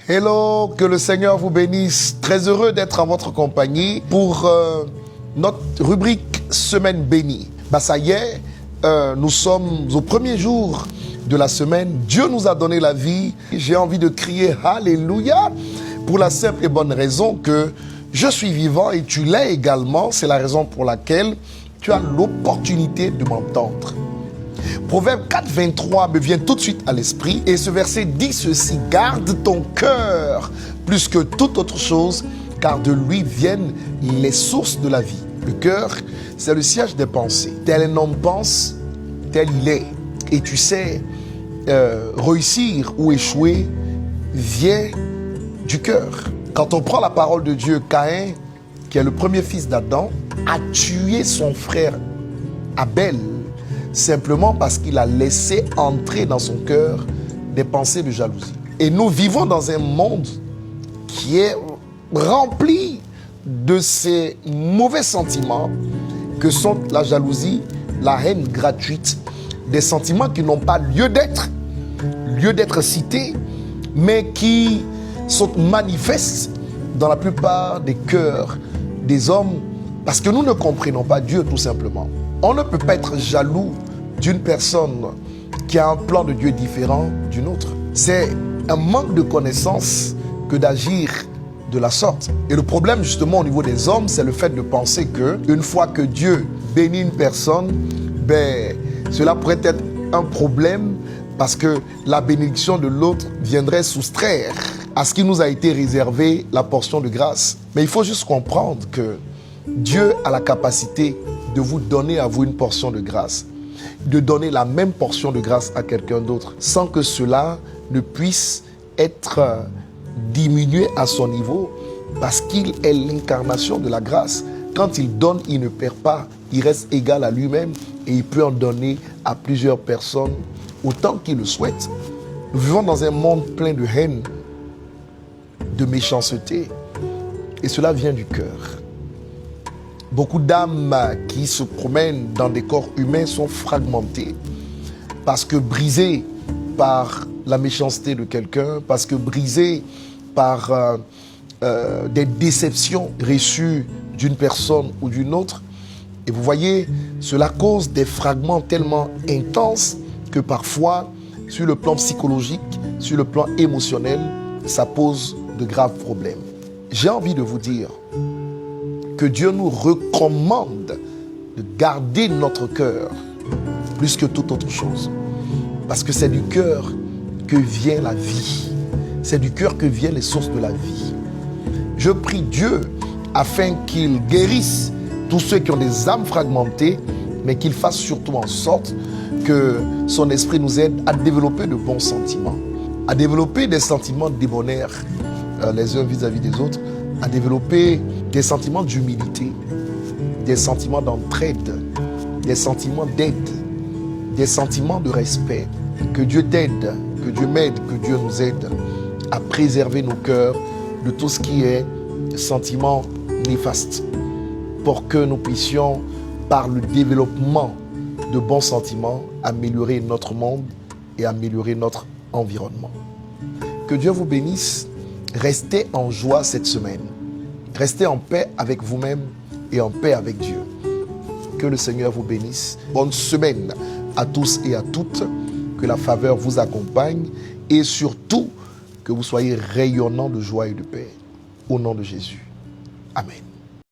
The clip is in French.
Hello, que le Seigneur vous bénisse. Très heureux d'être en votre compagnie pour notre rubrique Semaine bénie. Ça y est, nous sommes au premier jour de la semaine. Dieu nous a donné la vie. J'ai envie de crier Alléluia pour la simple et bonne raison que je suis vivant et tu l'es également. C'est la raison pour laquelle tu as l'opportunité de m'entendre. Proverbe 4, 23 me vient tout de suite à l'esprit et ce verset dit ceci: garde ton cœur plus que toute autre chose, car de lui viennent les sources de la vie. Le cœur, c'est le siège des pensées. Tel un homme pense, tel il est. Et tu sais, réussir ou échouer vient du cœur. Quand on prend la parole de Dieu, Caïn, qui est le premier fils d'Adam, a tué son frère Abel, simplement parce qu'il a laissé entrer dans son cœur des pensées de jalousie. Et nous vivons dans un monde qui est rempli de ces mauvais sentiments que sont la jalousie, la haine gratuite, des sentiments qui n'ont pas lieu d'être cités, mais qui sont manifestes dans la plupart des cœurs des hommes, parce que nous ne comprenons pas Dieu tout simplement. On ne peut pas être jaloux d'une personne qui a un plan de Dieu différent d'une autre. C'est un manque de connaissance que d'agir de la sorte. Et le problème justement au niveau des hommes, c'est le fait de penser que une fois que Dieu bénit une personne, cela pourrait être un problème parce que la bénédiction de l'autre viendrait soustraire à ce qui nous a été réservé la portion de grâce. Mais il faut juste comprendre que Dieu a la capacité de vous donner à vous une portion de grâce, de donner la même portion de grâce à quelqu'un d'autre, sans que cela ne puisse être diminué à son niveau, parce qu'il est l'incarnation de la grâce. Quand il donne, il ne perd pas, il reste égal à lui-même et il peut en donner à plusieurs personnes autant qu'il le souhaite. Nous vivons dans un monde plein de haine, de méchanceté, et cela vient du cœur. Beaucoup d'âmes qui se promènent dans des corps humains sont fragmentées parce que brisées par la méchanceté de quelqu'un, parce que brisées par des déceptions reçues d'une personne ou d'une autre. Et vous voyez, cela cause des fragments tellement intenses que parfois, sur le plan psychologique, sur le plan émotionnel, ça pose de graves problèmes. J'ai envie de vous dire que Dieu nous recommande de garder notre cœur plus que toute autre chose. Parce que c'est du cœur que vient la vie. C'est du cœur que viennent les sources de la vie. Je prie Dieu afin qu'il guérisse tous ceux qui ont des âmes fragmentées, mais qu'il fasse surtout en sorte que son esprit nous aide à développer de bons sentiments, à développer des sentiments débonnaires les uns vis-à-vis des autres, à développer des sentiments d'humilité, des sentiments d'entraide, des sentiments d'aide, des sentiments de respect. Que Dieu t'aide, que Dieu m'aide, que Dieu nous aide à préserver nos cœurs de tout ce qui est sentiments néfastes, pour que nous puissions, par le développement de bons sentiments, améliorer notre monde et améliorer notre environnement. Que Dieu vous bénisse. Restez en joie cette semaine. Restez en paix avec vous-même et en paix avec Dieu. Que le Seigneur vous bénisse. Bonne semaine à tous et à toutes. Que la faveur vous accompagne et surtout que vous soyez rayonnants de joie et de paix. Au nom de Jésus. Amen.